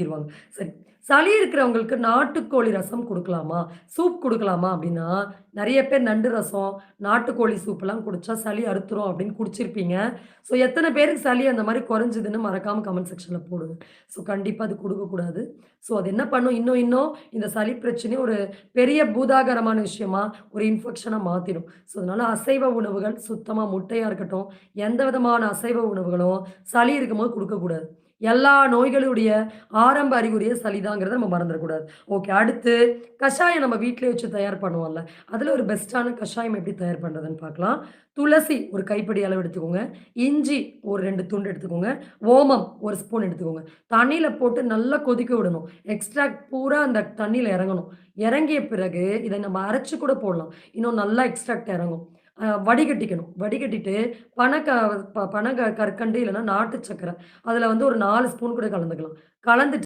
ருவாங்க. சரி. சளி இருக்கிறவங்களுக்கு நாட்டுக்கோழி ரசம் குடுக்கலாமா? சூப் குடுக்கலாமா? அப்டின்னா, நெறைய பேர் நண்டு ரசம், நாட்டுக்கோழி சூப்லாம் குடிச்சா சளி அறுத்துரும் அப்டின்னு குடிச்சிருப்பீங்க. ஸோ எத்தன பேருக்கு சளி அந்த மாரி குறைஞ்சதுன்னு மறக்காம கமெண்ட் செக்ஷன்ல போடுங்க. ஸோ கண்டிப்பா அது குடுக்கக்கூடாது. ஸோ அது என்ன பண்ணும், இன்னும் இன்னும் இந்த சளி பிரச்சனைய ஒரு பெரிய பூதாகரமான விஷயமா, ஒரு இன்ஃபெக்ஷனா மாத்திடும். ஸோ அதனால அசைவ உணவுகள் சுத்தமா முட்டையா இருக்கட்டும், எந்த விதமான அசைவ உணவுகளும் சளி இருக்கும்போது குடுக்கக்கூடாது. எல்லா நோய்களுடைய ஆரம்ப அறிகுறியே சளிதாங்கிறத நம்ம மறந்துறக்கூடாது. ஓகே. அடுத்து கஷாயம் நம்ம வீட்லயே வச்சு தயார் பண்ணுவோம்ல. அதுல ஒரு பெஸ்ட்டான கஷாயம் எப்படி தயார் பண்றதுன்னு பார்க்கலாம். துளசி ஒரு கைப்பிடி அளவு எடுத்துக்கோங்க. இஞ்சி ஒரு 2 துண்டு எடுத்துக்கோங்க. ஓமம் 1 ஸ்பூன் எடுத்துக்கோங்க. தண்ணீல போட்டு நல்லா கொதிக்க விடணும். எக்ஸ்ட்ராக்ட் பூரா அந்த தண்ணீல இறங்கணும். இறங்கிய பிறகு இத நம்ம அரைச்சு கூட போடலாம். இன்னும் நல்லா எக்ஸ்ட்ராக்ட் இறங்கும். வடிகட்டிக்கணும். வடிகட்டிட்டு பனக்க பனக கற்கண்டு இல்லன்னா நாட்டு சர்க்கரை. அதுல வந்து ஒரு 4 ஸ்பூன் கூட கலந்துக்கலாம். கலந்துட்டு